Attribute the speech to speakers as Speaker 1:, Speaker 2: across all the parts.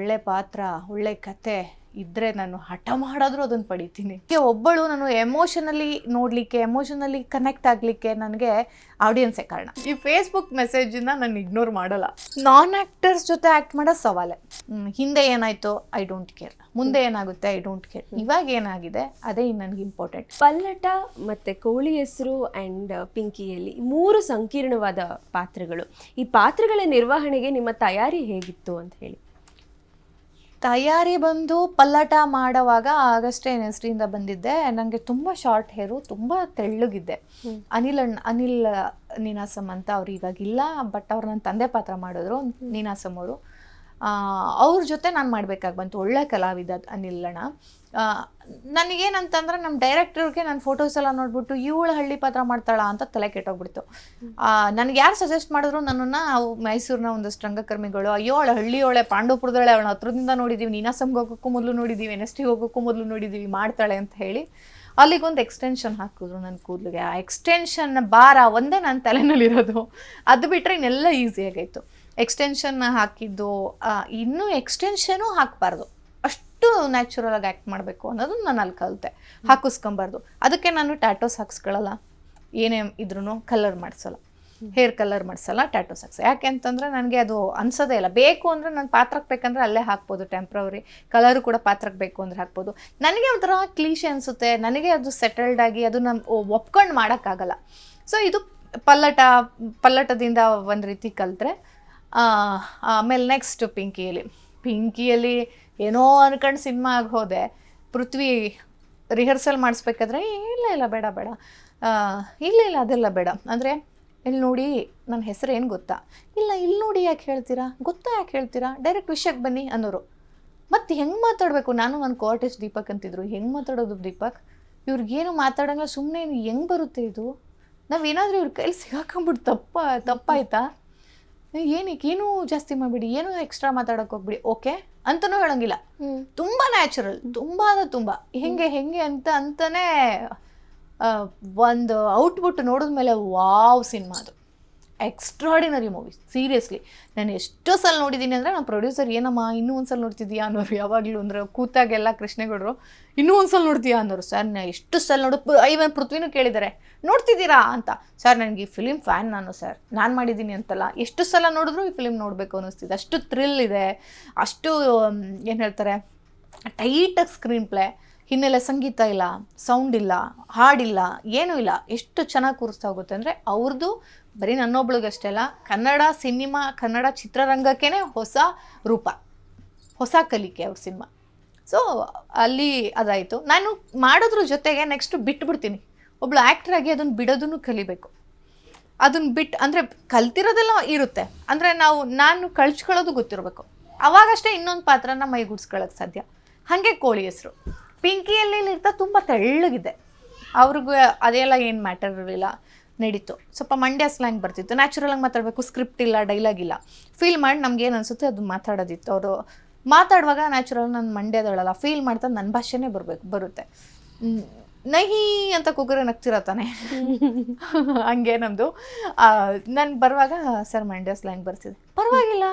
Speaker 1: ಒಳ್ಳೆ ಪಾತ್ರ, ಒಳ್ಳೆ ಕತೆ ಇದ್ರೆ ನಾನು ಹಠ ಮಾಡಿದ್ರು ಅದನ್ನು ಪಡಿತೀನಿ. ಒಬ್ಬಳು ನಾನು ಎಮೋಷನಲಿ ನೋಡಲಿಕ್ಕೆ, ಎಮೋಷನಲಿ ಕನೆಕ್ಟ್ ಆಗಲಿಕ್ಕೆ ನನಗೆ ಆಡಿಯನ್ಸೇ ಕಾರಣ. ಈ ಫೇಸ್ಬುಕ್ ಮೆಸೇಜನ್ನ ನಾನು ಇಗ್ನೋರ್ ಮಾಡಲ್ಲ. ನಾನ್ ಆ್ಯಕ್ಟರ್ಸ್ ಜೊತೆ ಆ್ಯಕ್ಟ್ ಮಾಡೋ ಸವಾಲೆ. ಹಿಂದೆ ಏನಾಯಿತು ಐ ಡೋಂಟ್ ಕೇರ್, ಮುಂದೆ ಏನಾಗುತ್ತೆ ಐ ಡೋಂಟ್ ಕೇರ್, ಇವಾಗ ಏನಾಗಿದೆ ಅದೇ ನನಗೆ ಇಂಪಾರ್ಟೆಂಟ್.
Speaker 2: ಪಲ್ಲಟ ಮತ್ತು ಕೋಳಿ ಹೆಸರು ಆ್ಯಂಡ್ ಪಿಂಕಿಯಲ್ಲಿ 3 ಸಂಕೀರ್ಣವಾದ ಪಾತ್ರಗಳು. ಈ ಪಾತ್ರಗಳ ನಿರ್ವಹಣೆಗೆ ನಿಮ್ಮ ತಯಾರಿ ಹೇಗಿತ್ತು ಅಂತ ಹೇಳಿ?
Speaker 1: ತಯಾರಿ ಬಂದು ಪಲ್ಲಟ ಮಾಡೋವಾಗ ಆಗಷ್ಟೇ ಹೆಸರಿಂದ ಬಂದಿದ್ದೆ. ನನಗೆ ತುಂಬ ಶಾರ್ಟ್ ಹೇರು, ತುಂಬ ತೆಳ್ಳಗಿದ್ದೆ. ಅನಿಲ್ ನೀನಾಸಂ ಅಂತ ಅವ್ರು ಇವಾಗಿಲ್ಲ, ಬಟ್ ಅವ್ರು ನನ್ನ ತಂದೆ ಪಾತ್ರ ಮಾಡಿದ್ರು, ನೀನಾಸಂ ಅವರು. ಅವ್ರ ಜೊತೆ ನಾನು ಮಾಡಬೇಕಾಗಿ ಬಂತು. ಒಳ್ಳೆ ಕಲಾವಿದ ಅನಿಲ್ ಅಣ್ಣ. ನನಗೇನಂತಂದ್ರೆ ನಮ್ಮ ಡೈರೆಕ್ಟರ್ಗೆ ನನ್ನ ಫೋಟೋಸ್ ಎಲ್ಲ ನೋಡ್ಬಿಟ್ಟು ಇವಳು ಹಳ್ಳಿ ಪಾತ್ರ ಮಾಡ್ತಾಳ ಅಂತ ತಲೆ ಕೆಟ್ಟೋಗ್ಬಿಡ್ತು. ನನಗೆ ಯಾರು ಸಜೆಸ್ಟ್ ಮಾಡಿದ್ರು ನನ್ನನ್ನು, ಮೈಸೂರಿನ ಒಂದಷ್ಟು ರಂಗಕರ್ಮಿಗಳು, ಅಯ್ಯೋ ಅವಳು ಹಳ್ಳಿಯೋಳೆ, ಪಾಂಡವಪುರದೊಳೆ, ಅವಳ ಹತ್ರದಿಂದ ನೋಡಿದ್ದೀವಿ, ನೀನಾಸಂಗೆ ಹೋಗೋಕ್ಕೂ ಮೊದಲು ನೋಡಿದ್ದೀವಿ, NST ಹೋಗೋಕ್ಕೂ ಮೊದಲು ನೋಡಿದ್ದೀವಿ, ಮಾಡ್ತಾಳೆ ಅಂತ ಹೇಳಿ ಅಲ್ಲಿಗೊಂದು ಎಕ್ಸ್ಟೆನ್ಷನ್ ಹಾಕಿದ್ರು ನನ್ನ ಕೂದಲಿಗೆ. ಆ ಎಕ್ಸ್ಟೆನ್ಷನ್ ಭಾರ ಒಂದೇ ನನ್ನ ತಲೆನಲ್ಲಿರೋದು, ಅದು ಬಿಟ್ಟರೆ ಇನ್ನೆಲ್ಲ ಈಸಿಯಾಗಾಯಿತು. ಎಕ್ಸ್ಟೆನ್ಷನ್ ಹಾಕಿದ್ದು, ಇನ್ನೂ ಎಕ್ಸ್ಟೆನ್ಷನೂ ಹಾಕಬಾರ್ದು, ಅಷ್ಟು ನ್ಯಾಚುರಲ್ ಆಗಿ ಆ್ಯಕ್ಟ್ ಮಾಡಬೇಕು ಅನ್ನೋದು ನಾನು ಅಲ್ಲಿ ಕಲಿತೆ. ಹಾಕಿಸ್ಕೊಬಾರ್ದು. ಅದಕ್ಕೆ ನಾನು ಟ್ಯಾಟೋಸ್ ಹಾಕ್ಸ್ಕೊಳ್ಳಲ್ಲ, ಏನೇ ಇದ್ರೂ ಕಲರ್ ಮಾಡಿಸಲ್ಲ, ಹೇರ್ ಕಲರ್ ಮಾಡಿಸಲ್ಲ, ಟ್ಯಾಟೋಸ್ ಹಾಕ್ಸ. ಯಾಕೆ ಅಂತಂದರೆ ನನಗೆ ಅದು ಅನ್ಸೋದೇ ಇಲ್ಲ. ಬೇಕು ಅಂದರೆ ನಾನು ಪಾತ್ರಕ್ಕೆ ಬೇಕಂದ್ರೆ ಅಲ್ಲೇ ಹಾಕ್ಬೋದು, ಟೆಂಪ್ರವರಿ ಕಲರು ಕೂಡ ಪಾತ್ರಕ್ಕೆ ಬೇಕು ಅಂದರೆ ಹಾಕ್ಬೋದು. ನನಗೆ ಒಂಥರ ಕ್ಲೀಶೆ ಅನಿಸುತ್ತೆ, ನನಗೆ ಅದು ಸೆಟಲ್ಡ್ ಆಗಿ ಅದು ನಮ್ಮ ಒಪ್ಕೊಂಡು ಮಾಡೋಕ್ಕಾಗಲ್ಲ. ಸೊ ಇದು ಪಲ್ಲಟದಿಂದ ಒಂದು ರೀತಿ ಕಲಿತ್ರೆ. ಆಮೇಲೆ ನೆಕ್ಸ್ಟ್ ಪಿಂಕಿಯಲ್ಲಿ ಏನೋ ಅನ್ಕೊಂಡು ಸಿನಿಮಾ ಆಗಿ ಹೋದೆ. ಪೃಥ್ವಿ ರಿಹರ್ಸಲ್ ಮಾಡಿಸ್ಬೇಕಾದ್ರೆ ಇಲ್ಲ ಬೇಡ ಇಲ್ಲ ಅದೆಲ್ಲ ಬೇಡ ಅಂದರೆ, ಇಲ್ಲಿ ನೋಡಿ ನನ್ನ ಹೆಸರು ಏನು ಗೊತ್ತಾ, ಇಲ್ಲ ಇಲ್ಲಿ ನೋಡಿ ಯಾಕೆ ಹೇಳ್ತೀರಾ, ಗೊತ್ತಾ ಯಾಕೆ ಹೇಳ್ತೀರಾ, ಡೈರೆಕ್ಟ್ ವಿಷಯಕ್ಕೆ ಬನ್ನಿ ಅನ್ನೋರು. ಮತ್ತು ಹೆಂಗೆ ಮಾತಾಡಬೇಕು, ನಾನು ನನ್ನ ಕೋಆರ್ಟಿಸ್ಟ್ ದೀಪಕ್ ಅಂತಿದ್ರು, ಹೆಂಗೆ ಮಾತಾಡೋದು ದೀಪಕ್, ಇವ್ರಿಗೇನು ಮಾತಾಡೋಂಗಿಲ್ಲ, ಸುಮ್ಮನೆ ಹೆಂಗೆ ಬರುತ್ತೆ ಇದು, ನಾವೇನಾದರೂ ಇವ್ರ ಕೈಲಿ ಸಿಗಾಕೊಂಬಿಟ್ಟು ತಪ್ಪಾಯ್ತಾ, ಏನೂ ಜಾಸ್ತಿ ಮಾಡಿಬಿಡಿ, ಏನೂ ಎಕ್ಸ್ಟ್ರಾ ಮಾತಾಡೋಕೆ ಹೋಗ್ಬಿಡಿ, ಓಕೆ ಅಂತನೂ ಹೇಳೋಂಗಿಲ್ಲ. ತುಂಬ ನ್ಯಾಚುರಲ್, ತುಂಬ ಹೆಂಗೆ ಅಂತಾನೆ ಒಂದು ಔಟ್ಪುಟ್ ನೋಡಿದ್ಮೇಲೆ ವಾವ್ ಸಿನಿಮಾ ಅದು. Extraordinary movie, seriously. ನಾನು ಎಷ್ಟೋ ಸಲ ನೋಡಿದ್ದೀನಿ ಅಂದರೆ ನಮ್ಮ ಪ್ರೊಡ್ಯೂಸರ್ ಏನಮ್ಮ ಇನ್ನೂ ಒಂದು ಸಲ ನೋಡ್ತಿದ್ದೀಯಾ ಅನ್ನೋರು, ಯಾವಾಗಲೂ ಅಂದ್ರೆ ಕೂತಾಗೆಲ್ಲ ಕೃಷ್ಣೇಗೌಡರು ಇನ್ನೂ ಒಂದು ಸಲ ನೋಡ್ತೀಯಾ ಅನ್ನೋರು. ಸರ್ ನಾನು ಎಷ್ಟು ಸಲ ಇವನ್ ಪೃಥ್ವಿನೂ ಕೇಳಿದ್ದಾರೆ ನೋಡ್ತಿದ್ದೀರಾ ಅಂತ. ಸರ್ ನನಗೆ ಈ ಫಿಲಿಮ್ ಫ್ಯಾನ್ ಸರ್, ನಾನು ಮಾಡಿದ್ದೀನಿ ಅಂತಲ್ಲ, ಎಷ್ಟು ಸಲ ನೋಡಿದ್ರು ಈ ಫಿಲಿಮ್ ನೋಡಬೇಕು ಅನ್ನಿಸ್ತಿದೆ. ಅಷ್ಟು ಥ್ರಿಲ್ ಇದೆ, ಅಷ್ಟು ಏನು ಹೇಳ್ತಾರೆ ಟೈಟಾಗಿ ಸ್ಕ್ರೀನ್ ಪ್ಲೇ, ಹಿನ್ನೆಲೆ ಸಂಗೀತ ಇಲ್ಲ, ಸೌಂಡ್ ಇಲ್ಲ, ಹಾಡಿಲ್ಲ, ಏನೂ ಇಲ್ಲ, ಎಷ್ಟು ಚೆನ್ನಾಗಿ ಕೂರಿಸ್ತಾ ಹೋಗುತ್ತೆ ಅಂದರೆ ಅವ್ರದ್ದು ಬರೀ ನನ್ನೊಬ್ಳಿಗಷ್ಟೇ ಅಲ್ಲ, ಕನ್ನಡ ಸಿನಿಮಾ, ಕನ್ನಡ ಚಿತ್ರರಂಗಕ್ಕೇ ಹೊಸ ರೂಪ, ಹೊಸ ಕಲಿಕೆ ಅವ್ರ ಸಿನಿಮಾ. ಸೊ ಅಲ್ಲಿ ಅದಾಯಿತು. ನಾನು ಮಾಡೋದ್ರ ಜೊತೆಗೆ ನೆಕ್ಸ್ಟ್ ಬಿಟ್ಬಿಡ್ತೀನಿ. ಒಬ್ಳು ಆ್ಯಕ್ಟ್ರಾಗಿ ಅದನ್ನು ಬಿಡೋದನ್ನು ಕಲಿಬೇಕು. ಅದನ್ನು ಅಂದರೆ ಕಲ್ತಿರೋದೆಲ್ಲ ಇರುತ್ತೆ, ಅಂದರೆ ನಾನು ಕಳ್ಸ್ಕೊಳ್ಳೋದು ಗೊತ್ತಿರಬೇಕು. ಅವಾಗಷ್ಟೇ ಇನ್ನೊಂದು ಪಾತ್ರನ ಮೈಗೂಡಿಸ್ಕೊಳ್ಳೋಕ್ಕೆ ಸಾಧ್ಯ. ಹಾಗೆ ಕೋಳಿ ಹೆಸರು ಪಿಂಕಿಯಲ್ಲಿ ಇರ್ತಾ ತುಂಬ ತೆಳ್ಳಗಿದೆ, ಅವ್ರಿಗೂ ಅದೆಲ್ಲ ಏನು ಮ್ಯಾಟರ್ ಇರಲಿಲ್ಲ, ನಡೀತು. ಸ್ವಲ್ಪ ಮಂಡ್ಯ ಸ್ಲ್ಯಾಂಗ್ ಬರ್ತಿತ್ತು, ನ್ಯಾಚುರಲಾಗಿ ಮಾತಾಡಬೇಕು, ಸ್ಕ್ರಿಪ್ಟ್ ಇಲ್ಲ, ಡೈಲಾಗ್ ಇಲ್ಲ, ಫೀಲ್ ಮಾಡಿ ನಮ್ಗೆ ಏನು ಅನಿಸುತ್ತೆ ಅದು ಮಾತಾಡೋದಿತ್ತು. ಅವರು ಮಾತಾಡುವಾಗ ನ್ಯಾಚುರಲ್, ನಾನು ಮಂಡ್ಯದೊಳಲ್ಲ, ಫೀಲ್ ಮಾಡ್ತಾ ನನ್ನ ಭಾಷೆನೇ ಬರುತ್ತೆ. ನಹಿ ಅಂತ ಕೂಗ್ರೆ ನಗ್ತಿರೋ ತಾನೆ ಹಂಗೆ ನಮ್ಮದು. ನಾನು ಬರುವಾಗ ಸರ್ ಮಂಡ್ಯ ಸ್ಲ್ಯಾಂಗ್ ಬರ್ತಿದೆ, ಪರವಾಗಿಲ್ಲ,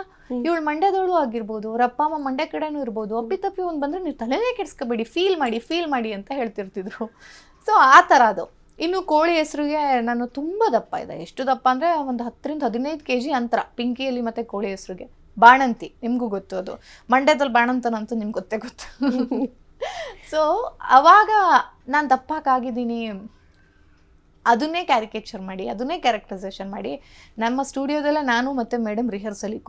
Speaker 1: ಇವಳು ಮಂಡ್ಯದವಳು ಆಗಿರ್ಬೋದು, ಅವ್ರ ಅಪ್ಪ ಅಮ್ಮ ಮಂಡ್ಯ ಕಡೆನೂ ಇರ್ಬೋದು, ಅಪ್ಪಿತಪ್ಪಿ ಒಂದು ಬಂದರೆ ನೀವು ತಲೆನೇ ಕೆಡಿಸ್ಕೋಬೇಡಿ, ಫೀಲ್ ಮಾಡಿ ಅಂತ ಹೇಳ್ತಿರ್ತಿದ್ರು. ಸೊ ಆ ಥರ ಅದು. ಇನ್ನು ಕೋಳಿ ಹೆಸರಿಗೆ ನಾನು ತುಂಬ ದಪ್ಪ ಇದೆ. ಎಷ್ಟು ದಪ್ಪ ಅಂದರೆ ಒಂದು 10 to 15 kg ಅಂತರ ಪಿಂಕಿಯಲ್ಲಿ ಮತ್ತು ಕೋಳಿ ಹೆಸರಿಗೆ. ಬಾಣಂತಿ, ನಿಮಗೂ ಗೊತ್ತು ಅದು, ಮಂಡ್ಯದಲ್ಲಿ ಬಾಣಂತನಂತೂ ನಿಮ್ಗೆ ಗೊತ್ತು. ಸೊ ಅವಾಗ ನಾನು ದಪ್ಪಕ್ಕಾಗಿದ್ದೀನಿ, ಅದನ್ನೇ ಕ್ಯಾರಿಕೇಚರ್ ಮಾಡಿ, ಅದನ್ನೇ ಕ್ಯಾರೆಕ್ಟರೈಸೇಷನ್ ಮಾಡಿ ನಮ್ಮ ಸ್ಟುಡಿಯೋದಲ್ಲೇ ನಾನು ಮತ್ತು ಮೇಡಮ್ ರಿಹರ್ಸಲಿಗೆ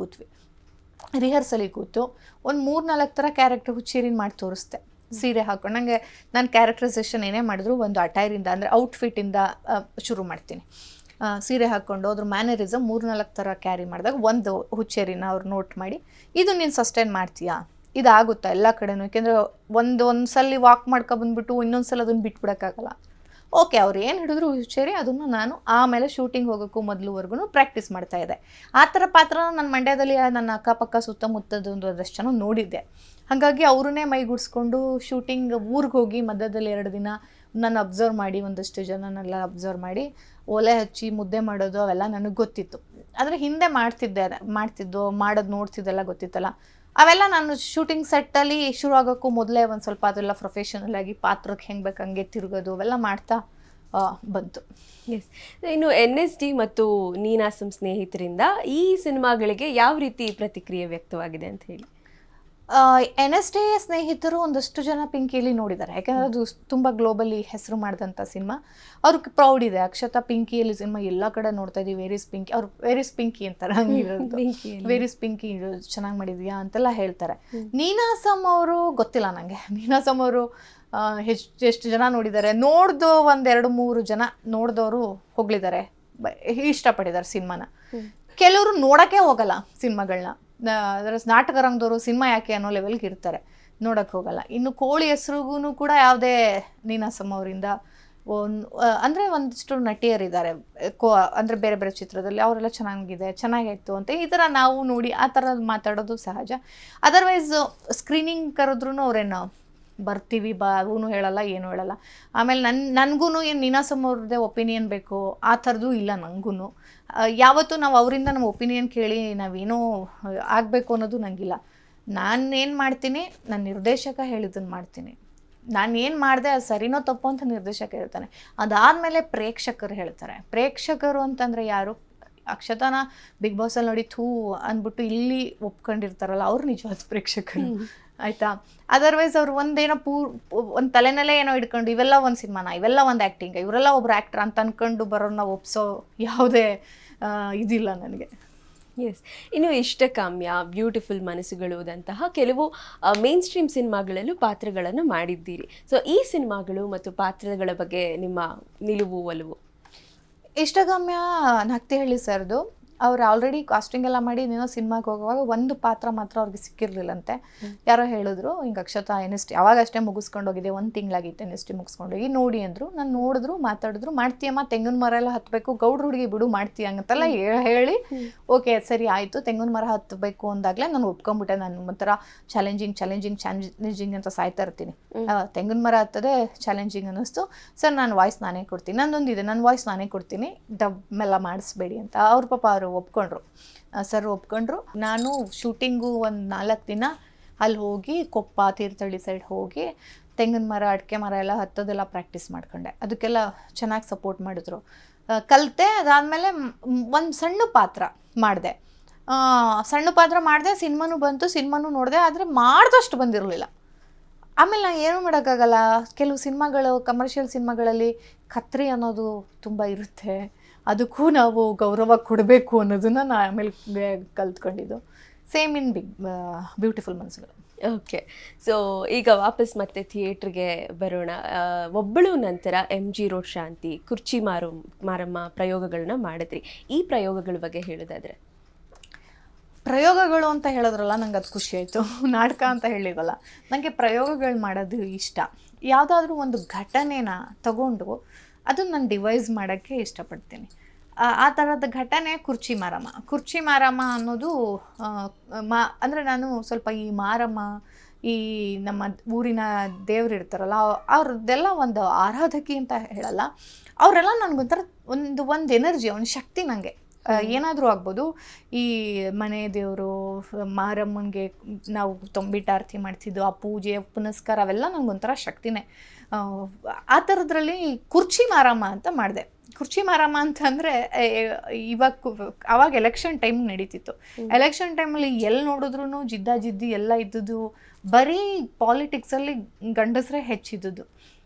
Speaker 1: ಕೂತು ಒಂದು 3-4 ಥರ ಕ್ಯಾರೆಕ್ಟರ್ ಹುಚ್ಚೇರಿನ ಮಾಡಿ ತೋರಿಸ್ದೆ. ಸೀರೆ ಹಾಕೊಂಡು ನನಗೆ ನಾನು ಕ್ಯಾರೆಕ್ಟರೈಸೇಷನ್ ಏನೇ ಮಾಡಿದ್ರು ಒಂದು ಅಟೈರಿಂದ ಅಂದರೆ ಔಟ್ಫಿಟ್ಟಿಂದ ಶುರು ಮಾಡ್ತೀನಿ. ಸೀರೆ ಹಾಕ್ಕೊಂಡು ಅದ್ರ ಮ್ಯಾನರಿಸಮ್ 3-4 ಥರ ಕ್ಯಾರಿ ಮಾಡಿದಾಗ ಒಂದು ಹುಚ್ಚೇರಿನ ಅವ್ರು ನೋಟ್ ಮಾಡಿ, ಇದು ನೀನು ಸಸ್ಟೈನ್ ಮಾಡ್ತೀಯಾ, ಇದಾಗುತ್ತಾ ಎಲ್ಲ ಕಡೆನೂ, ಯಾಕೆಂದರೆ ಒಂದು ಸಲ ವಾಕ್ ಮಾಡ್ಕೊಬಂದ್ಬಿಟ್ಟು ಇನ್ನೊಂದು ಸಲ ಅದನ್ನು ಬಿಟ್ಬಿಡೋಕ್ಕಾಗಲ್ಲ. ಓಕೆ, ಅವ್ರು ಏನು ಹಿಡಿದ್ರು ಹುಚ್ಚೇರಿ, ಅದನ್ನು ನಾನು ಆಮೇಲೆ ಶೂಟಿಂಗ್ ಹೋಗೋಕ್ಕೂ ಮೊದಲುವರೆಗೂ ಪ್ರಾಕ್ಟೀಸ್ ಮಾಡ್ತಾಯಿದ್ದೆ. ಆ ಥರ ಪಾತ್ರ ನನ್ನ ಮಂಡ್ಯದಲ್ಲಿ ನನ್ನ ಅಕ್ಕಪಕ್ಕ ಸುತ್ತಮುತ್ತದ ಒಂದಷ್ಟು ಜನ ನೋಡಿದ್ದೆ. ಹಾಗಾಗಿ ಅವ್ರನ್ನೇ ಮೈಗೂಡಿಸ್ಕೊಂಡು ಶೂಟಿಂಗ್ ಊರಿಗೆ ಹೋಗಿ ಮಧ್ಯದಲ್ಲಿ 2 ದಿನ ನಾನು ಅಬ್ಸರ್ವ್ ಮಾಡಿ, ಒಂದಷ್ಟು ಜನನೆಲ್ಲ ಅಬ್ಸರ್ವ್ ಮಾಡಿ, ಒಲೆ ಹಚ್ಚಿ ಮುದ್ದೆ ಮಾಡೋದು ಅವೆಲ್ಲ ನನಗೆ ಗೊತ್ತಿತ್ತು. ಆದರೆ ಹಿಂದೆ ಮಾಡೋದು ನೋಡ್ತಿದ್ದೆಲ್ಲ ಗೊತ್ತಿತ್ತಲ್ಲ, ಅವೆಲ್ಲ ನಾನು ಶೂಟಿಂಗ್ ಸೆಟ್ಟಲ್ಲಿ ಶುರು ಆಗೋಕ್ಕೂ ಮೊದಲೇ ಒಂದು ಸ್ವಲ್ಪ ಅದೆಲ್ಲ ಪ್ರೊಫೆಷನಲ್ ಆಗಿ ಪಾತ್ರಕ್ಕೆ ಹೆಂಗೆ ಬೇಕು ಹಂಗೆ ತಿರುಗೋದು ಅವೆಲ್ಲ ಮಾಡ್ತಾ ಬಂತು.
Speaker 2: ಎಸ್. ಇನ್ನು NSD ಮತ್ತು ನೀನಾಸಂ ಸ್ನೇಹಿತರಿಂದ ಈ ಸಿನಿಮಾಗಳಿಗೆ ಯಾವ ರೀತಿ ಪ್ರತಿಕ್ರಿಯೆ ವ್ಯಕ್ತವಾಗಿದೆ ಅಂತ ಹೇಳಿ?
Speaker 1: NSD ಸ್ನೇಹಿತರು ಒಂದಷ್ಟು ಜನ ಪಿಂಕಿಯಲ್ಲಿ ನೋಡಿದ್ದಾರೆ, ಯಾಕೆಂದರೆ ಅದು ತುಂಬ ಗ್ಲೋಬಲಿ ಹೆಸರು ಮಾಡಿದಂಥ ಸಿನಿಮಾ. ಅವ್ರಿಗೆ ಪ್ರೌಡ್ ಇದೆ, ಅಕ್ಷತಾ ಪಿಂಕಿಯಲ್ಲಿ ಸಿನಿಮಾ ಎಲ್ಲ ಕಡೆ ನೋಡ್ತಾ ಇದ್ದೀವಿ, ವೇರ್ ಇಸ್ ಪಿಂಕಿ, ಅವ್ರು ವೇರ್ ಇಸ್ ಪಿಂಕಿ ಅಂತಾರೆ, ಹಂಗಿರೋದು ವೇರ್ ಇಸ್ ಪಿಂಕಿ ಚೆನ್ನಾಗಿ ಮಾಡಿದ್ಯಾ ಅಂತೆಲ್ಲ ಹೇಳ್ತಾರೆ. ನೀನಾಸಂ ಅವರು ಗೊತ್ತಿಲ್ಲ ನನಗೆ, ನೀನಾಸಂ ಅವರು ಎಷ್ಟು ಜನ ನೋಡಿದ್ದಾರೆ, ನೋಡ್ದು 1-2-3 ಜನ ನೋಡಿದವರು ಹೋಗ್ಲಿದ್ದಾರೆ, ಇಷ್ಟಪಟ್ಟಿದ್ದಾರೆ ಸಿನಿಮಾನ. ಕೆಲವರು ನೋಡೋಕ್ಕೆ ಹೋಗಲ್ಲ ಸಿನಿಮಾಗಳನ್ನ, ಅದರ ನಾಟಕ ರಂಗದವರು ಸಿನಿಮಾ ಯಾಕೆ ಅನ್ನೋ ಲೆವೆಲ್ಗೆ ಇರ್ತಾರೆ, ನೋಡೋಕ್ಕೆ ಹೋಗಲ್ಲ. ಇನ್ನು ಕೋಳಿ ಹೆಸ್ರಿಗೂ ಕೂಡ ಯಾವುದೇ ನೀನಾಸಂ ಅವರಿಂದ ಅಂದರೆ ಒಂದಿಷ್ಟು ನಟಿಯರಿದ್ದಾರೆ ಅಂದರೆ ಬೇರೆ ಬೇರೆ ಚಿತ್ರದಲ್ಲಿ ಅವರೆಲ್ಲ ಚೆನ್ನಾಗಿತ್ತು ಅಂತ ಈ ಥರ ನಾವು ನೋಡಿ ಆ ಥರ ಮಾತಾಡೋದು ಸಹಜ. ಅದರ್ವೈಸ್ ಸ್ಕ್ರೀನಿಂಗ್ ಕರೆದ್ರೂ ಅವ್ರೇನು ಬರ್ತೀವಿ ಅವನು ಹೇಳಲ್ಲ, ಏನು ಹೇಳಲ್ಲ. ಆಮೇಲೆ ನನಗೂ ಏನು ನೀನಾಸಂ ಅವ್ರದ್ದೇ ಒಪಿನಿಯನ್ ಬೇಕು ಆ ಥರದ್ದು ಇಲ್ಲ. ನನಗೂ ಯಾವತ್ತೂ ನಾವು ಅವರಿಂದ ನಮ್ಮ ಒಪಿನಿಯನ್ ಕೇಳಿ ನಾವೇನೋ ಆಗಬೇಕು ಅನ್ನೋದು ನನಗಿಲ್ಲ. ನಾನೇನು ಮಾಡ್ತೀನಿ, ನನ್ನ ನಿರ್ದೇಶಕ ಹೇಳಿದ್ದನ್ನು ಮಾಡ್ತೀನಿ. ನಾನು ಏನು ಮಾಡಿದೆ ಅದು ಸರಿನೋ ತಪ್ಪು ಅಂತ ನಿರ್ದೇಶಕ ಹೇಳ್ತಾನೆ, ಅದಾದಮೇಲೆ ಪ್ರೇಕ್ಷಕರು ಹೇಳ್ತಾರೆ. ಪ್ರೇಕ್ಷಕರು ಅಂತಂದರೆ ಯಾರು? ಅಕ್ಷತಾನ ಬಿಗ್ ಬಾಸಲ್ಲಿ ನೋಡಿ ಅಂದ್ಬಿಟ್ಟು ಇಲ್ಲಿ ಒಪ್ಕೊಂಡಿರ್ತಾರಲ್ಲ, ಅವ್ರು ನಿಜವಾದ ಪ್ರೇಕ್ಷಕರು, ಆಯಿತಾ? ಅದರ್ವೈಸ್ ಅವ್ರು ಒಂದೇನೋ ಒಂದು ತಲೆನಲ್ಲೇ ಏನೋ ಇಟ್ಕೊಂಡು ಇವೆಲ್ಲ ಒಂದು ಸಿನಿಮಾನ, ಇವೆಲ್ಲ ಒಂದು ಆ್ಯಕ್ಟಿಂಗ್, ಇವರೆಲ್ಲ ಒಬ್ರು ಆ್ಯಕ್ಟ್ರ್ ಅಂತ ಅಂದ್ಕೊಂಡು ಬರೋನ್ನ ಒಪ್ಸೋ ಯಾವುದೇ ಇದಿಲ್ಲ ನನಗೆ.
Speaker 2: ಎಸ್. ಇನ್ನು ಇಷ್ಟಕಾಮ್ಯ, ಬ್ಯೂಟಿಫುಲ್ ಮನಸ್ಸುಗಳುದಂತಹ ಕೆಲವು ಮೇನ್ ಸ್ಟ್ರೀಮ್ ಸಿನಿಮಾಗಳಲ್ಲೂ ಪಾತ್ರಗಳನ್ನು ಮಾಡಿದ್ದೀರಿ. ಸೊ ಈ ಸಿನಿಮಾಗಳು ಮತ್ತು ಪಾತ್ರಗಳ ಬಗ್ಗೆ ನಿಮ್ಮ ನಿಲುವು ಒಲವು?
Speaker 1: ಇಷ್ಟಕಾಮ್ಯ ನಕ್ತಿಹಳ್ಳಿ ಸರ್ದು. ಅವ್ರು ಆಲ್ರೆಡಿ ಕಾಸ್ಟಿಂಗ್ ಎಲ್ಲ ಮಾಡಿ ಏನೋ ಸಿನಿಮಾಗೆ ಹೋಗುವಾಗ ಒಂದು ಪಾತ್ರ ಮಾತ್ರ ಅವ್ರಿಗೆ ಸಿಕ್ಕಿರಲಿಲ್ಲಂತೆ. ಯಾರೋ ಹೇಳಿದ್ರು ಹಿಂಗೆ ಅಕ್ಷತಾ NSD ಅವಾಗಷ್ಟೇ ಮುಗಿಸ್ಕೊಂಡು ಹೋಗಿದೆ, 1 ತಿಂಗಳಾಗಿತ್ತು NSD ಮುಗಿಸ್ಕೊಂಡೋಗಿ ನೋಡಿ ಅಂದರು. ನಾನು ನೋಡಿದ್ರು, ಮಾತಾಡಿದ್ರು, ಮಾಡ್ತೀಯಮ್ಮ ತೆಂಗಿನ ಮರ ಎಲ್ಲ ಹತ್ತಬೇಕು, ಗೌಡ್ರ ಹುಡುಗಿ ಬಿಡು ಮಾಡ್ತೀಯ ಹಂಗಂತೆಲ್ಲ ಹೇಳಿ ಓಕೆ ಸರಿ ಆಯಿತು ತೆಂಗಿನ ಮರ ಹತ್ತಬೇಕು ಅಂದಾಗಲೇ ನಾನು ಒಪ್ಕೊಂಡ್ಬಿಟ್ಟೆ. ನಾನು ಒಂಥರ ಚಾಲೆಂಜಿಂಗ್ ಅಂತ ಸಾಯ್ತಾ ಇರ್ತೀನಿ. ತೆಂಗಿನ ಮರ ಹತ್ತದೆ ಚಾಲೆಂಜಿಂಗ್ ಅನ್ನಿಸ್ತು. ಸರ್ ನಾನು ವಾಯ್ಸ್ ನಾನೇ ಕೊಡ್ತೀನಿ, ನನ್ನೊಂದಿದೆ, ನನ್ನ ವಾಯ್ಸ್ ನಾನೇ ಕೊಡ್ತೀನಿ, ಡಬ್ಮೆಲ್ಲ ಮಾಡಿಸ್ಬೇಡಿ ಅಂತ. ಅವ್ರ ಪಾಪ ಅವರು ಒಪ್ಕೊಂಡ್ರು, ಸರ್ ಒಪ್ಕೊಂಡ್ರು. ನಾನು ಶೂಟಿಂಗು ಒಂದು 4 ದಿನ ಅಲ್ಲಿ ಹೋಗಿ ಕೊಪ್ಪ ತೀರ್ಥಹಳ್ಳಿ ಸೈಡ್ ಹೋಗಿ ತೆಂಗಿನ ಮರ ಅಡಿಕೆ ಮರ ಎಲ್ಲ ಹತ್ತೋದೆಲ್ಲ ಪ್ರಾಕ್ಟೀಸ್ ಮಾಡ್ಕೊಂಡೆ. ಅದಕ್ಕೆಲ್ಲ ಚೆನ್ನಾಗಿ ಸಪೋರ್ಟ್ ಮಾಡಿದ್ರು, ಕಲಿತೆ. ಅದಾದಮೇಲೆ ಒಂದು ಸಣ್ಣ ಪಾತ್ರ ಮಾಡಿದೆ, ಸಿನಿಮಾನೂ ಬಂತು, ಸಿನಿಮಾನೂ ನೋಡಿದೆ, ಆದರೆ ಮಾಡಿದಷ್ಟು ಬಂದಿರಲಿಲ್ಲ. ಆಮೇಲೆ ನಾನು ಏನೂ ಮಾಡೋಕ್ಕಾಗಲ್ಲ, ಕೆಲವು ಸಿನಿಮಾಗಳು ಕಮರ್ಷಿಯಲ್ ಸಿನಿಮಾಗಳಲ್ಲಿ ಕತ್ರಿ ಅನ್ನೋದು ತುಂಬ ಇರುತ್ತೆ, ಅದಕ್ಕೂ ನಾವು ಗೌರವ ಕೊಡಬೇಕು ಅನ್ನೋದನ್ನು ನಾನು ಆಮೇಲೆ ಕಲ್ತ್ಕೊಂಡಿದ್ದು. ಸೇಮ್ ಇನ್ ಬ್ಯೂಟಿಫುಲ್ ಮನಸ್ಸುಗಳು.
Speaker 2: ಓಕೆ. ಸೊ ಈಗ ವಾಪಸ್ ಮತ್ತೆ ಥಿಯೇಟ್ರಿಗೆ ಬರೋಣ. ಒಬ್ಬಳು ನಂತರ MG ರೋಡ್ ಶಾಂತಿ, ಕುರ್ಚಿ ಮಾರಮ್ಮ ಪ್ರಯೋಗಗಳನ್ನ ಮಾಡಿದ್ರಿ. ಈ ಪ್ರಯೋಗಗಳ ಬಗ್ಗೆ ಹೇಳೋದಾದ್ರೆ?
Speaker 1: ಪ್ರಯೋಗಗಳು ಅಂತ ಹೇಳಿದ್ರಲ್ಲ, ನಂಗೆ ಅದು ಖುಷಿ ಆಯಿತು. ನಾಟಕ ಅಂತ ಹೇಳಿರಲ್ಲ, ನನಗೆ ಪ್ರಯೋಗಗಳು ಮಾಡೋದು ಇಷ್ಟ. ಯಾವುದಾದ್ರೂ ಒಂದು ಘಟನೆನ ತಗೊಂಡು ಅದನ್ನು ನಾನು ಡಿವೈಸ್ ಮಾಡೋಕ್ಕೆ ಇಷ್ಟಪಡ್ತೀನಿ. ಆ ಥರದ ಘಟನೆ ಕುರ್ಚಿ ಮಾರಮ್ಮ ಅನ್ನೋದು. ಅಂದರೆ ನಾನು ಸ್ವಲ್ಪ ಈ ಮಾರಮ್ಮ, ಈ ನಮ್ಮ ಊರಿನ ದೇವ್ರು ಇರ್ತಾರಲ್ಲ, ಅವ್ರದ್ದೆಲ್ಲ ಒಂದು ಆರಾಧಕಿ ಅಂತ ಹೇಳಲ್ಲ, ಅವರೆಲ್ಲ ನನಗೊಂಥರ ಒಂದು ಎನರ್ಜಿ, ಒಂದು ಶಕ್ತಿ. ನನಗೆ ಏನಾದರೂ ಆಗ್ಬೋದು. ಈ ಮನೆ ದೇವರು ಮಾರಮ್ಮನಿಗೆ ನಾವು ತೊಂಬಿಟಾರ್ತಿ ಮಾಡ್ತಿದ್ದು, ಆ ಪೂಜೆ ಪುನಸ್ಕಾರ ಅವೆಲ್ಲ ನನಗೊಂಥರ ಶಕ್ತಿನೇ. ಆ ಥರದ್ರಲ್ಲಿ ಕುರ್ಚಿ ಮಾರಮ್ಮ ಅಂತ ಮಾಡಿದೆ. ಕುರ್ಚಿ ಮಾರಮ್ಮ ಅಂತಂದರೆ ಅವಾಗ ಎಲೆಕ್ಷನ್ ಟೈಮ್ ನಡೀತಿತ್ತು. ಎಲೆಕ್ಷನ್ ಟೈಮಲ್ಲಿ ಎಲ್ಲಿ ನೋಡಿದ್ರೂ ಜಿದ್ದಿ ಎಲ್ಲ ಇದ್ದದ್ದು, ಬರೀ ಪಾಲಿಟಿಕ್ಸಲ್ಲಿ ಗಂಡಸರೇ ಹೆಚ್ಚಿದ್ದದ್ದು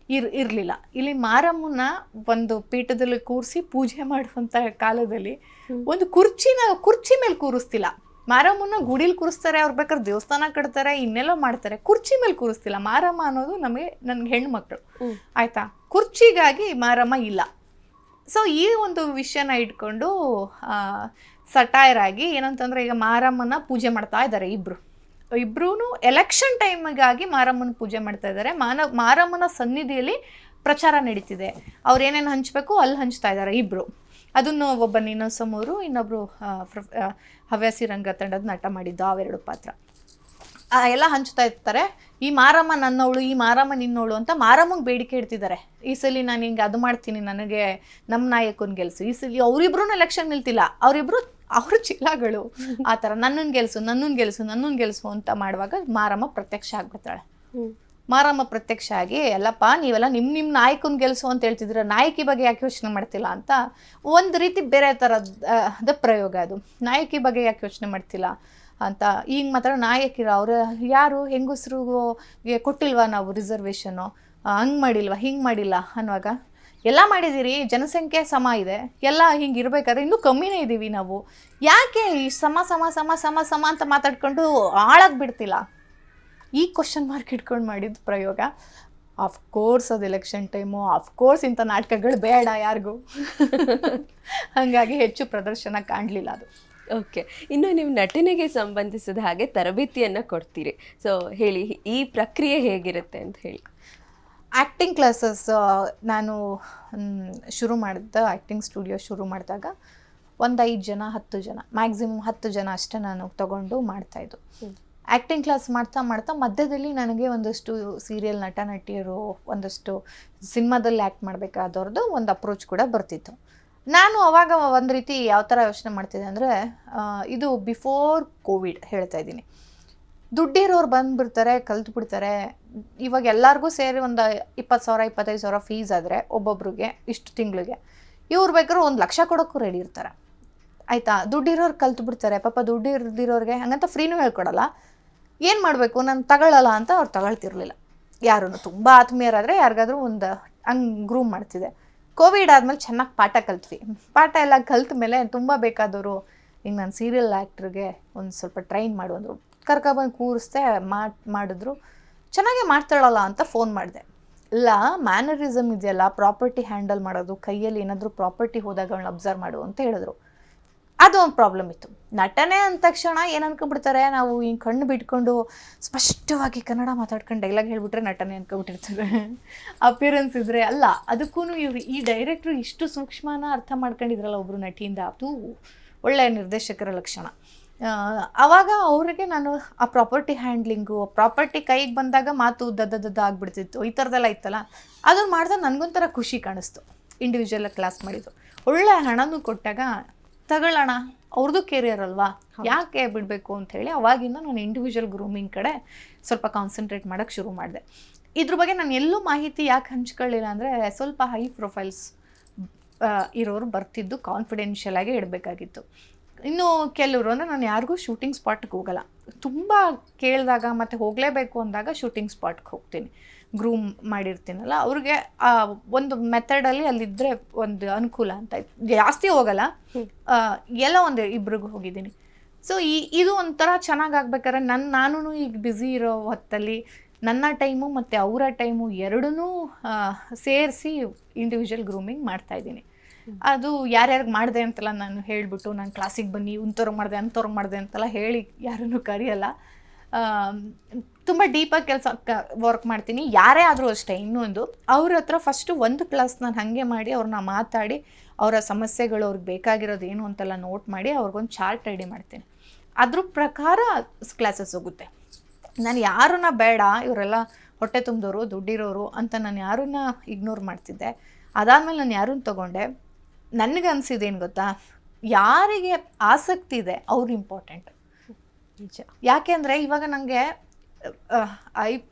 Speaker 1: ಇರಲಿಲ್ಲ. ಇಲ್ಲಿ ಮಾರಮ್ಮನ ಒಂದು ಪೀಠದಲ್ಲಿ ಕೂರಿಸಿ ಪೂಜೆ ಮಾಡುವಂಥ ಕಾಲದಲ್ಲಿ ಒಂದು ಕುರ್ಚಿ ಮೇಲೆ ಕೂರಿಸ್ತಿಲ್ಲ. ಮಾರಮ್ಮನ ಗುಡಿಲಿ ಕೂರಿಸ್ತಾರೆ, ಅವ್ರು ಬೇಕಾದ್ರೆ ದೇವಸ್ಥಾನ ಕಟ್ತಾರೆ, ಇನ್ನೆಲ್ಲೋ ಮಾಡ್ತಾರೆ, ಕುರ್ಚಿ ಮೇಲೆ ಕೂರಿಸ್ತಿಲ್ಲ. ಮಾರಮ್ಮ ಅನ್ನೋದು ನನಗೆ ಹೆಣ್ಮಕ್ಳು, ಆಯಿತಾ? ಕುರ್ಚಿಗಾಗಿ ಮಾರಮ್ಮ ಇಲ್ಲ. ಸೊ ಈ ಒಂದು ವಿಷಯನ ಇಟ್ಕೊಂಡು ಸಟೈರ್ ಆಗಿ ಏನಂತಂದರೆ, ಈಗ ಮಾರಮ್ಮನ ಪೂಜೆ ಮಾಡ್ತಾ ಇದ್ದಾರೆ ಇಬ್ಬರೂ ಎಲೆಕ್ಷನ್ ಟೈಮಿಗಾಗಿ ಮಾರಮ್ಮನ ಪೂಜೆ ಮಾಡ್ತಾ ಇದ್ದಾರೆ. ಮಾರಮ್ಮನ ಸನ್ನಿಧಿಯಲ್ಲಿ ಪ್ರಚಾರ ನಡೀತಿದೆ, ಅವ್ರು ಏನೇನು ಹಂಚಬೇಕು ಅಲ್ಲಿ ಹಂಚ್ತಾ ಇದ್ದಾರೆ ಇಬ್ಬರು. ಅದನ್ನು ಒಬ್ಬ ನೀನಾಸಂ ಅವರು, ಇನ್ನೊಬ್ಬರು ಹವ್ಯಾಸಿ ರಂಗ ತಂಡದ ನಟ ಮಾಡಿದ್ದು ಅವೆರಡು ಪಾತ್ರ ಎಲ್ಲ ಹಂಚ್ತಾ ಇರ್ತಾರೆ. ಈ ಮಾರಮ್ಮ ನನ್ನವಳು, ಈ ಮಾರಮ್ಮ ನಿನ್ನವಳು ಅಂತ ಮಾರಮ್ಮಂಗೆ ಬೇಡಿಕೆ ಇಡ್ತಿದ್ದಾರೆ. ಈ ಸಲ ನಾನು ಹಿಂಗೆ ಅದು ಮಾಡ್ತೀನಿ, ನನಗೆ ನಮ್ಮ ನಾಯಕನ ಗೆಲ್ಸು. ಈ ಸಲ ಅವರಿಬ್ರು ಎಲೆಕ್ಷನ್ ನಿಲ್ತಿಲ್ಲ, ಅವರಿಬ್ರು ಅವ್ರ ಚಿಲ್ಲಗಳು ಆ ಥರ ನನ್ನನ್ನು ಗೆಲ್ಸು ಅಂತ ಮಾಡುವಾಗ ಮಾರಮ್ಮ ಪ್ರತ್ಯಕ್ಷ ಆಗ್ಬಿಡ್ತಾಳೆ. ಮಾರಮ್ಮ ಪ್ರತ್ಯಕ್ಷ ಆಗಿ ಎಲ್ಲಪ್ಪ ನೀವೆಲ್ಲ ನಿಮ್ಮ ನಾಯಕನ ಗೆಲ್ಸು ಅಂತ ಹೇಳ್ತಿದ್ದೀರ, ನಾಯಕಿ ಬಗ್ಗೆ ಯಾಕೆ ಯೋಚನೆ ಮಾಡ್ತಿಲ್ಲ ಅಂತ ಒಂದು ರೀತಿ ಬೇರೆ ಥರದ ಪ್ರಯೋಗ ಅದು. ನಾಯಕಿ ಬಗ್ಗೆ ಯಾಕೆ ಯೋಚನೆ ಮಾಡ್ತಿಲ್ಲ ಅಂತ ಈಗ ಮಾತ್ರ ನಾಯಕಿರು ಅವ್ರು ಯಾರು ಹೆಂಗಸ್ರಿಗೆ ಕೊಟ್ಟಿಲ್ವಾ ನಾವು ರಿಸರ್ವೇಷನ್ನು, ಹಂಗೆ ಮಾಡಿಲ್ವಾ ಹಿಂಗೆ ಮಾಡಿಲ್ಲ ಅನ್ನುವಾಗ ಎಲ್ಲ ಮಾಡಿದ್ದೀರಿ, ಜನಸಂಖ್ಯೆ ಸಮ ಇದೆ, ಎಲ್ಲ ಹಿಂಗೆ ಇರಬೇಕಾದ್ರೆ ಇನ್ನೂ ಕಮ್ಮಿನೇ ಇದ್ದೀವಿ ನಾವು, ಯಾಕೆ ಈ ಸಮ ಸಮ ಸಮ ಸಮ ಸಮ ಅಂತ ಮಾತಾಡ್ಕೊಂಡು ಹಾಳಾಗಿ ಬಿಡ್ತಿಲ್ಲ, ಈ ಕ್ವಶನ್ ಮಾರ್ಕ್ ಇಟ್ಕೊಂಡು ಮಾಡಿದ ಪ್ರಯೋಗ. ಆಫ್ಕೋರ್ಸ್ ಅದು ಎಲೆಕ್ಷನ್ ಟೈಮು, ಆಫ್ಕೋರ್ಸ್ ಇಂಥ ನಾಟಕಗಳು ಬೇಡ ಯಾರಿಗೂ, ಹಾಗಾಗಿ ಹೆಚ್ಚು ಪ್ರದರ್ಶನ ಕಾಣಲಿಲ್ಲ ಅದು.
Speaker 2: ಓಕೆ, ಇನ್ನು ನೀವು ನಟನೆಗೆ ಸಂಬಂಧಿಸಿದ ಹಾಗೆ ತರಬೇತಿಯನ್ನು ಕೊಡ್ತೀರಿ. ಸೊ ಹೇಳಿ, ಈ ಪ್ರಕ್ರಿಯೆ ಹೇಗಿರುತ್ತೆ ಅಂತ ಹೇಳಿ.
Speaker 1: ಆ್ಯಕ್ಟಿಂಗ್ ಕ್ಲಾಸಸ್ ನಾನು ಶುರು ಮಾಡಿದ್ದ ಆ್ಯಕ್ಟಿಂಗ್ ಸ್ಟುಡಿಯೋ ಶುರು ಮಾಡಿದಾಗ ಒಂದು 5 ಜನ 10 ಜನ ಮ್ಯಾಕ್ಸಿಮಮ್ 10 ಜನ ಅಷ್ಟೇ ನಾನು ತಗೊಂಡು ಮಾಡ್ತಾಯಿದ್ದು. ಆ್ಯಕ್ಟಿಂಗ್ ಕ್ಲಾಸ್ ಮಾಡ್ತಾ ಮಧ್ಯದಲ್ಲಿ ನನಗೆ ಒಂದಷ್ಟು ಸೀರಿಯಲ್ ನಟ ನಟಿಯರು, ಒಂದಷ್ಟು ಸಿನಿಮಾದಲ್ಲಿ ಆ್ಯಕ್ಟ್ ಮಾಡಬೇಕಾದವ್ರದ್ದು ಒಂದು ಅಪ್ರೋಚ್ ಕೂಡ ಬರ್ತಿತ್ತು. ನಾನು ಅವಾಗ ಒಂದು ರೀತಿ ಯಾವ ಥರ ಯೋಚನೆ ಮಾಡ್ತಿದ್ದೆ ಅಂದರೆ, ಇದು ಬಿಫೋರ್ ಕೋವಿಡ್ ಹೇಳ್ತಾ ಇದ್ದೀನಿ, ದುಡ್ಡಿರೋರು ಬಂದುಬಿಡ್ತಾರೆ, ಕಲ್ತ್ಬಿಡ್ತಾರೆ. ಇವಾಗ ಎಲ್ಲರಿಗೂ ಸೇರಿ ಒಂದು 20,000 25,000 ಫೀಸ್ ಆದರೆ ಒಬ್ಬೊಬ್ರಿಗೆ ಇಷ್ಟು ತಿಂಗಳಿಗೆ, ಇವ್ರು ಬೇಕಾದ್ರೂ 1 ಲಕ್ಷ ಕೊಡೋಕ್ಕೂ ರೆಡಿ ಇರ್ತಾರೆ. ಆಯಿತಾ, ದುಡ್ಡಿರೋರು ಕಲ್ತ್ಬಿಡ್ತಾರೆ. ಪಾಪ ದುಡ್ಡು ಇರ್ದಿರೋರಿಗೆ ಹಂಗಂತ ಫ್ರೀನೂ ಹೇಳ್ಕೊಡಲ್ಲ. ಏನು ಮಾಡಬೇಕು, ನಾನು ತಗೊಳ್ಳಲ್ಲ ಅಂತ ಅವ್ರು ತಗೊಳ್ತಿರ್ಲಿಲ್ಲ ಯಾರೂ. ತುಂಬ ಆತ್ಮೀಯರಾದರೆ ಯಾರಿಗಾದ್ರೂ ಒಂದು ಹಂಗೆ ಗ್ರೂಮ್ ಮಾಡ್ತಿದ್ದೆ. ಕೋವಿಡ್ ಆದಮೇಲೆ ಚೆನ್ನಾಗಿ ಪಾಠ ಕಲ್ತ್ವಿ. ಪಾಠ ಎಲ್ಲ ಕಲ್ತ ಮೇಲೆ ತುಂಬ ಬೇಕಾದವರು ಈಗ ನಾನು ಸೀರಿಯಲ್ ಆ್ಯಕ್ಟ್ರಿಗೆ ಒಂದು ಸ್ವಲ್ಪ ಟ್ರೈನ್ ಮಾಡು ಅಂದರು. ಕರ್ಕೊಬಂದು ಕೂರಿಸ್ದೆ, ಮಾಡಿದ್ರು. ಚೆನ್ನಾಗೇ ಮಾಡ್ತಾಳಲ್ಲ ಅಂತ ಫೋನ್ ಮಾಡಿದೆ. ಇಲ್ಲ, ಮ್ಯಾನರಿಸಮ್ ಇದೆಯಲ್ಲ, ಪ್ರಾಪರ್ಟಿ ಹ್ಯಾಂಡಲ್ ಮಾಡೋದು, ಕೈಯಲ್ಲಿ ಏನಾದರೂ ಪ್ರಾಪರ್ಟಿ ಹೋದಾಗ ಅವಳನ್ನ ಅಬ್ಸರ್ವ್ ಮಾಡು ಅಂತ ಹೇಳಿದ್ರು. ಅದು ಒಂದು ಪ್ರಾಬ್ಲಮ್ ಇತ್ತು. ನಟನೆ ಅಂದ ತಕ್ಷಣ ಏನು ಅನ್ಕೊಂಡ್ಬಿಡ್ತಾರೆ, ನಾವು ಹಿಂಗೆ ಕಣ್ಣು ಬಿಟ್ಕೊಂಡು ಸ್ಪಷ್ಟವಾಗಿ ಕನ್ನಡ ಮಾತಾಡ್ಕೊಂಡು ಡೈಲಾಗ್ ಹೇಳ್ಬಿಟ್ರೆ ನಟನೆ ಅನ್ಕೊಂಡ್ಬಿಟ್ಟಿರ್ತಾರೆ. ಅಪಿಯರೆನ್ಸ್ ಇದ್ದರೆ ಅಲ್ಲ. ಅದಕ್ಕೂ ಇವ್ರು ಈ ಡೈರೆಕ್ಟ್ರು ಇಷ್ಟು ಸೂಕ್ಷ್ಮನ ಅರ್ಥ ಮಾಡ್ಕೊಂಡಿದ್ರಲ್ಲ ಒಬ್ಬರು ನಟಿಯಿಂದ, ಅದು ಒಳ್ಳೆಯ ನಿರ್ದೇಶಕರ ಲಕ್ಷಣ. ಆವಾಗ ಅವರಿಗೆ ನಾನು ಆ ಪ್ರಾಪರ್ಟಿ ಹ್ಯಾಂಡ್ಲಿಂಗು, ಪ್ರಾಪರ್ಟಿ ಕೈಗೆ ಬಂದಾಗ ಮಾತು ದದ್ದ ಆಗಿಬಿಡ್ತಿತ್ತು, ಈ ಥರದ್ದೆಲ್ಲ ಇತ್ತಲ್ಲ, ಅದನ್ನು ಮಾಡಿದಾಗ ನನಗೊಂಥರ ಖುಷಿ ಕಾಣಿಸ್ತು. ಇಂಡಿವಿಜುವಲಾಗಿ ಕ್ಲಾಸ್ ಮಾಡಿದ್ದು, ಒಳ್ಳೆ ಹಣನೂ ಕೊಟ್ಟಾಗ ತಗೊಳ್ಳೋಣ, ಅವ್ರದ್ದು ಕೆರಿಯರ್ ಅಲ್ವಾ, ಯಾಕೆ ಬಿಡಬೇಕು ಅಂಥೇಳಿ ಅವಾಗಿಂದ ನಾನು ಇಂಡಿವಿಜುವಲ್ ಗ್ರೂಮಿಂಗ್ ಕಡೆ ಸ್ವಲ್ಪ ಕಾನ್ಸಂಟ್ರೇಟ್ ಮಾಡೋಕ್ಕೆ ಶುರು ಮಾಡಿದೆ. ಇದ್ರ ಬಗ್ಗೆ ನಾನು ಎಲ್ಲೂ ಮಾಹಿತಿ ಯಾಕೆ ಹಂಚ್ಕೊಳ್ಳಿಲ್ಲ ಅಂದರೆ, ಸ್ವಲ್ಪ ಹೈ ಪ್ರೊಫೈಲ್ಸ್ ಇರೋರು ಬರ್ತಿದ್ದು ಕಾನ್ಫಿಡೆನ್ಷಿಯಲ್ ಆಗಿ ಇಡಬೇಕಾಗಿತ್ತು. ಇನ್ನು ಕೆಲವರು ಅಂದರೆ ನಾನು ಯಾರಿಗೂ ಶೂಟಿಂಗ್ ಸ್ಪಾಟ್ಗೆ ಹೋಗಲ್ಲ. ತುಂಬ ಕೇಳಿದಾಗ ಮತ್ತು ಹೋಗಲೇಬೇಕು ಅಂದಾಗ ಶೂಟಿಂಗ್ ಸ್ಪಾಟ್ಗೆ ಹೋಗ್ತೀನಿ. ಗ್ರೂಮ್ ಮಾಡಿರ್ತೀನಲ್ಲ ಅವ್ರಿಗೆ ಒಂದು ಮೆಥಡಲ್ಲಿ ಅಲ್ಲಿದ್ದರೆ ಒಂದು ಅನುಕೂಲ ಅಂತ ಇತ್ತು. ಜಾಸ್ತಿ ಹೋಗಲ್ಲ, ಎಲ್ಲ ಒಂದು 2 ಹೋಗಿದ್ದೀನಿ. ಸೊ ಇದು ಒಂಥರ ಚೆನ್ನಾಗಿ ಆಗ್ಬೇಕಾದ್ರೆ ನಾನು ಈಗ ಬ್ಯುಸಿ ಇರೋ ಹೊತ್ತಲ್ಲಿ ನನ್ನ ಟೈಮು ಮತ್ತು ಅವರ ಟೈಮು ಎರಡನ್ನೂ ಸೇರಿಸಿ ಇಂಡಿವಿಜುವಲ್ ಗ್ರೂಮಿಂಗ್ ಮಾಡ್ತಾಯಿದ್ದೀನಿ. ಅದು ಯಾರ್ಯಾರಿಗೆ ಮಾಡಿದೆ ಅಂತೆಲ್ಲ ನಾನು ಹೇಳಿಬಿಟ್ಟು ನಾನು ಕ್ಲಾಸಿಗೆ ಬನ್ನಿ ಇಂಥವ್ರಿಗೆ ಮಾಡಿದೆ ಅಂಥವ್ರಿಗೆ ಮಾಡಿದೆ ಅಂತೆಲ್ಲ ಹೇಳಿ ಯಾರನ್ನೂ ಕರೆಯಲ್ಲ. ತುಂಬ ಡೀಪಾಗಿ ವರ್ಕ್ ಮಾಡ್ತೀನಿ. ಯಾರೇ ಆದರೂ ಅಷ್ಟೇ. ಇನ್ನೊಂದು, ಅವ್ರ ಹತ್ರ ಫಸ್ಟು ಒಂದು ಕ್ಲಾಸ್ ನಾನು ಹಾಗೆ ಮಾಡಿ ಅವ್ರನ್ನ ಮಾತಾಡಿ ಅವರ ಸಮಸ್ಯೆಗಳು, ಅವ್ರಿಗೆ ಬೇಕಾಗಿರೋದು ಏನು ಅಂತೆಲ್ಲ ನೋಟ್ ಮಾಡಿ ಅವ್ರಿಗೊಂದು ಚಾರ್ಟ್ ರೆಡಿ ಮಾಡ್ತೀನಿ. ಅದ್ರ ಪ್ರಕಾರ ಕ್ಲಾಸಸ್ ಹೋಗುತ್ತೆ. ನಾನು ಯಾರನ್ನ ಬೇಡ, ಇವರೆಲ್ಲ ಹೊಟ್ಟೆ ತುಂಬಿದವರು ದುಡ್ಡಿರೋರು ಅಂತ ನಾನು ಯಾರನ್ನ ಇಗ್ನೋರ್ ಮಾಡ್ತಿದ್ದೆ. ಅದಾದಮೇಲೆ ನಾನು ಯಾರನ್ನ ತೊಗೊಂಡೆ, ನನಗೆ ಅನಿಸಿದೇನು ಗೊತ್ತಾ, ಯಾರಿಗೆ ಆಸಕ್ತಿ ಇದೆ ಅವ್ರು ಇಂಪಾರ್ಟೆಂಟ್. ನಿಜ. ಯಾಕೆ ಅಂದರೆ ಇವಾಗ ನನಗೆ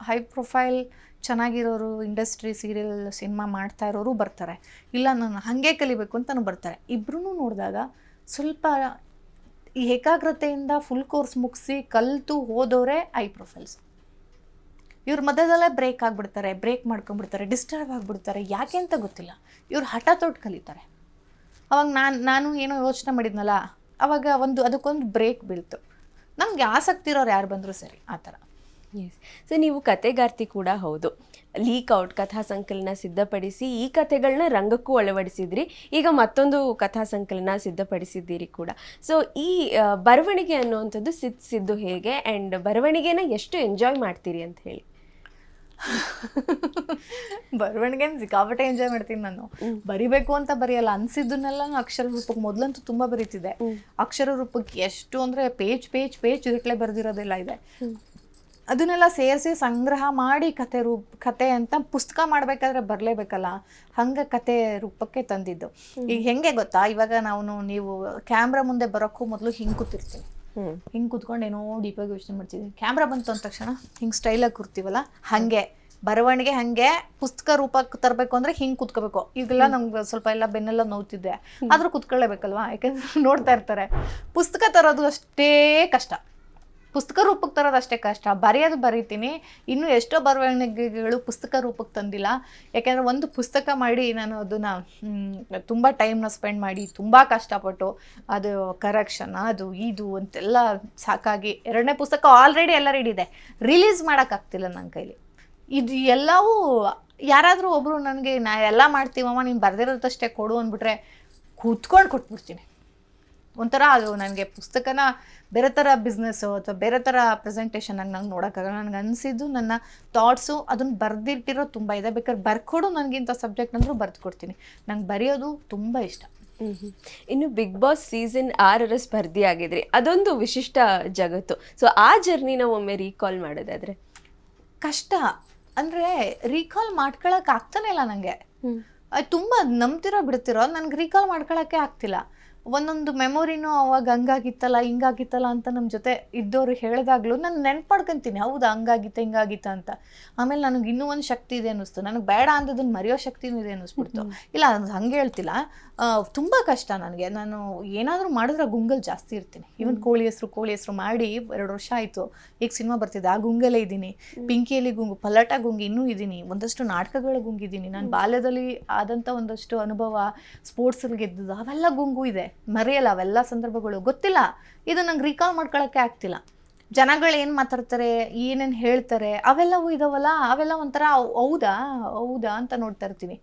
Speaker 1: ಹೈ ಪ್ರೊಫೈಲ್ ಚೆನ್ನಾಗಿರೋರು, ಇಂಡಸ್ಟ್ರಿ ಸೀರಿಯಲ್ ಸಿನಿಮಾ ಮಾಡ್ತಾ ಇರೋರು ಬರ್ತಾರೆ, ಇಲ್ಲ ನಾನು ಹಾಗೆ ಕಲಿಬೇಕು ಅಂತಲೂ ಬರ್ತಾರೆ. ಇಬ್ಬರೂ ನೋಡಿದಾಗ ಸ್ವಲ್ಪ ಈ ಏಕಾಗ್ರತೆಯಿಂದ ಫುಲ್ ಕೋರ್ಸ್ ಮುಗಿಸಿ ಕಲಿತು ಹೋದವರೇ ಹೈ ಪ್ರೊಫೈಲ್ಸ್. ಇವ್ರ ಮಧ್ಯದಲ್ಲೇ ಬ್ರೇಕ್ ಆಗಿಬಿಡ್ತಾರೆ, ಬ್ರೇಕ್ ಮಾಡ್ಕೊಂಡ್ಬಿಡ್ತಾರೆ, ಡಿಸ್ಟರ್ಬ್ ಆಗಿಬಿಡ್ತಾರೆ. ಯಾಕೆ ಅಂತ ಗೊತ್ತಿಲ್ಲ. ಇವ್ರು ಹಠ ತೊಟ್ಟು ಕಲಿತಾರೆ. ಅವಾಗ ನಾನು ಏನೋ ಯೋಚನೆ ಮಾಡಿದ್ನಲ್ಲ, ಅವಾಗ ಅದಕ್ಕೊಂದು ಬ್ರೇಕ್ ಬೀಳ್ತು. ನಮಗೆ ಆಸಕ್ತಿ ಇರೋರು ಯಾರು ಬಂದರೂ ಸರಿ, ಆ ಥರ.
Speaker 2: ಎಸ್. ಸೊ ನೀವು ಕತೆಗಾರ್ತಿ ಕೂಡ ಹೌದು. ಲೀಕ್ ಔಟ್ ಕಥಾ ಸಂಕಲನ ಸಿದ್ಧಪಡಿಸಿ ಈ ಕಥೆಗಳನ್ನ ರಂಗಕ್ಕೂ ಅಳವಡಿಸಿದ್ರಿ. ಈಗ ಮತ್ತೊಂದು ಕಥಾ ಸಂಕಲನ ಸಿದ್ಧಪಡಿಸಿದ್ದೀರಿ ಕೂಡ. ಸೊ ಈ ಬರವಣಿಗೆ ಅನ್ನುವಂಥದ್ದು ಸಿದ್ದು ಹೇಗೆ, ಆ್ಯಂಡ್ ಬರವಣಿಗೆನ ಎಷ್ಟು ಎಂಜಾಯ್ ಮಾಡ್ತೀರಿ ಅಂತ ಹೇಳಿ.
Speaker 1: ಬರವಣಿಗೆನ ಸಿಕ್ಕಾಪಟ್ಟೆ ಎಂಜಾಯ್ ಮಾಡ್ತೀನಿ ನಾನು. ಬರಿಬೇಕು ಅಂತ ಬರೆಯಲ್ಲ, ಅನ್ಸಿದ್ದನ್ನೆಲ್ಲ ಅಕ್ಷರ ರೂಪಕ್ಕೆ ಮೊದಲಂತೂ ತುಂಬ ಬರೀತಿದ್ದೆ. ಅಕ್ಷರ ರೂಪಕ್ಕೆ ಎಷ್ಟು ಅಂದರೆ ಪೇಜ್ ಗಟ್ಟಲೆ ಬರೆದಿರೋದೆಲ್ಲ ಇದೆ. ಅದನ್ನೆಲ್ಲ ಸೇರಿಸಿ ಸಂಗ್ರಹ ಮಾಡಿ ಕತೆ ಅಂತ ಪುಸ್ತಕ ಮಾಡಬೇಕಾದ್ರೆ ಬರಲೇಬೇಕಲ್ಲ, ಹಂಗೆ ಕತೆ ರೂಪಕ್ಕೆ ತಂದಿದ್ದು. ಈಗ ಹೆಂಗೆ ಗೊತ್ತಾ, ಇವಾಗ ನೀವು ಕ್ಯಾಮ್ರಾ ಮುಂದೆ ಬರೋಕ್ಕೂ ಮೊದಲು ಹಿಂಗೆ ಕೂತಿರ್ತೀನಿ, ಹಿಂಗೆ ಕೂತ್ಕೊಂಡು ಏನೋ ಡೀಪಾಗಿ ಯೋಚನೆ ಮಾಡ್ತಿದ್ದೀನಿ. ಕ್ಯಾಮ್ರಾ ಬಂತು ಅಂದ ತಕ್ಷಣ ಹಿಂಗೆ ಸ್ಟೈಲಾಗಿ ಕೂರ್ತೀವಲ್ಲ, ಹಾಗೆ ಬರವಣಿಗೆ ಹಾಗೆ ಪುಸ್ತಕ ರೂಪಕ್ಕೆ ತರಬೇಕು ಅಂದರೆ ಹಿಂಗೆ ಕೂತ್ಕೋಬೇಕು. ಈಗೆಲ್ಲ ನಮ್ಗೆ ಸ್ವಲ್ಪ ಎಲ್ಲ ಬೆನ್ನೆಲ್ಲ ನೋವ್ತಿದ್ದೆ, ಆದರೂ ಕೂತ್ಕೊಳ್ಳೇಬೇಕಲ್ವಾ, ಯಾಕೆಂದ್ರೆ ನೋಡ್ತಾ ಇರ್ತಾರೆ. ಪುಸ್ತಕ ತರೋದು ಅಷ್ಟೇ ಕಷ್ಟ, ಪುಸ್ತಕ ರೂಪಕ್ಕೆ ತರೋದು ಅಷ್ಟೇ ಕಷ್ಟ. ಬರೆಯೋದು ಬರೀತೀನಿ, ಇನ್ನೂ ಎಷ್ಟೋ ಬರವಣಿಗೆಗಳು ಪುಸ್ತಕ ರೂಪಕ್ಕೆ ತಂದಿಲ್ಲ. ಯಾಕೆಂದರೆ ಒಂದು ಪುಸ್ತಕ ಮಾಡಿ ನಾನು ಅದನ್ನು ತುಂಬ ಟೈಮ್ನ ಸ್ಪೆಂಡ್ ಮಾಡಿ ತುಂಬ ಕಷ್ಟಪಟ್ಟು ಅದು ಕರೆಕ್ಷನ್ ಅದು ಇದು ಅಂತೆಲ್ಲ ಸಾಕಾಗಿ 2ನೇ ಪುಸ್ತಕ ಆಲ್ರೆಡಿ ಎಲ್ಲ ರೆಡಿ ಇದೆ, ರಿಲೀಸ್ ಮಾಡೋಕ್ಕಾಗ್ತಿಲ್ಲ ನನ್ನ ಕೈಲಿ. ಇದು ಎಲ್ಲವೂ ಯಾರಾದರೂ ಒಬ್ಬರು ನನಗೆ ನಾ ಎಲ್ಲ ಮಾಡ್ತೀವಮ್ಮ ನೀನು ಬರೆದಿರೋದಷ್ಟೇ ಕೊಡು ಅಂದ್ಬಿಟ್ರೆ ಕೂತ್ಕೊಂಡು ಕೊಟ್ಬಿಡ್ತೀನಿ. ಒಂಥರ ಅದು ನನಗೆ ಪುಸ್ತಕನ ಬೇರೆ ಥರ ಬಿಸ್ನೆಸ್ಸು ಅಥವಾ ಬೇರೆ ಥರ ಪ್ರೆಸೆಂಟೇಷನಾಗಿ ನಂಗೆ ನೋಡೋಕ್ಕಾಗಲ್ಲ. ನನಗೆ ಅನಿಸಿದ್ದು ನನ್ನ ಥಾಟ್ಸು ಅದನ್ನು ಬರೆದಿಟ್ಟಿರೋ ತುಂಬ ಇದೆ. ಬೇಕಾದ್ರೆ ಬರ್ಕೊಡು ನನಗಿಂತ ಸಬ್ಜೆಕ್ಟ್ ಅಂದರೂ ಬರೆದು ಕೊಡ್ತೀನಿ. ನಂಗೆ ಬರೆಯೋದು ತುಂಬ ಇಷ್ಟ.
Speaker 2: ಇನ್ನು ಬಿಗ್ ಬಾಸ್ ಸೀಸನ್ 6ರ ಸ್ಪರ್ಧಿ ಆಗಿದ್ರಿ, ಅದೊಂದು ವಿಶಿಷ್ಟ ಜಗತ್ತು. ಸೊ ಆ ಜರ್ನಿನ ಒಮ್ಮೆ ರೀಕಾಲ್ ಮಾಡೋದಾದ್ರೆ?
Speaker 1: ಕಷ್ಟ ಅಂದರೆ ರೀಕಾಲ್ ಮಾಡ್ಕೊಳಕ್ಕೆ ಆಗ್ತಾನೆ ಇಲ್ಲ ನನಗೆ. ಅದು ತುಂಬ ನಂಬ್ತಿರೋ ಬಿಡ್ತಿರೋ ನನಗೆ ರೀಕಾಲ್ ಮಾಡ್ಕೊಳಕ್ಕೆ ಆಗ್ತಿಲ್ಲ. ಒಂದೊಂದು ಮೆಮೊರಿನೂ ಅವಾಗ ಹಂಗಾಗಿತ್ತಲ್ಲ ಹಿಂಗಾಗಿತ್ತಲ್ಲ ಅಂತ ನಮ್ಮ ಜೊತೆ ಇದ್ದವರು ಹೇಳಿದಾಗಲೂ ನಾನು ನೆನ್ಪು ಮಾಡ್ಕೊತೀನಿ, ಹೌದಾ ಹಂಗಾಗಿತ್ತ ಹಿಂಗಾಗಿತ್ತ ಅಂತ. ಆಮೇಲೆ ನನಗೆ ಇನ್ನೂ ಒಂದು ಶಕ್ತಿ ಇದೆ ಅನ್ನಿಸ್ತು, ನನಗೆ ಬೇಡ ಅಂದದನ್ನು ಮರೆಯೋ ಶಕ್ತಿನೂ ಇದೆ ಅನ್ನಿಸ್ಬಿಡ್ತು. ಇಲ್ಲ ಅದು ಹಂಗೆ ಹೇಳ್ತಿಲ್ಲ, ತುಂಬ ಕಷ್ಟ ನನಗೆ. ನಾನು ಏನಾದರೂ ಮಾಡಿದ್ರೆ ಗುಂಗಲ್ಲಿ ಜಾಸ್ತಿ ಇರ್ತೀನಿ. ಈವನ್ ಕೋಳಿ ಹೆಸರು ಮಾಡಿ 2 ವರ್ಷ ಆಯಿತು. ಈಗ ಸಿನಿಮಾ ಬರ್ತಿದೆ, ಆ ಗುಂಗಲ್ಲೇ ಇದ್ದೀನಿ. ಪಿಂಕಿಯಲ್ಲಿ ಗುಂಗು, ಪಲಾಟ ಗುಂಗು ಇನ್ನೂ ಇದ್ದೀನಿ, ಒಂದಷ್ಟು ನಾಟಕಗಳ ಗುಂಗಿದ್ದೀನಿ. ನಾನು ಬಾಲ್ಯದಲ್ಲಿ ಆದಂಥ ಒಂದಷ್ಟು ಅನುಭವ, ಸ್ಪೋರ್ಟ್ಸಲ್ಲಿ ಗೆದ್ದದ್ದು ಅವೆಲ್ಲ ಗುಂಗು ಇದೆ, ಮರೆಯಲ್ಲ ಅವೆಲ್ಲ ಸಂದರ್ಭಗಳು. ಗೊತ್ತಿಲ್ಲ, ಇದು ನಂಗೆ ರೀಕಾಲ್ ಮಾಡ್ಕೊಳಕ್ಕೆ ಆಗ್ತಿಲ್ಲ. ಜನಗಳು ಏನು ಮಾತಾಡ್ತಾರೆ, ಏನೇನು ಹೇಳ್ತಾರೆ, ಅವೆಲ್ಲವೂ ಇದಾವಲ್ಲ, ಅವೆಲ್ಲ ಒಂಥರ ಹೌದಾ ಅಂತ ನೋಡ್ತಾ ಇರ್ತೀನಿ.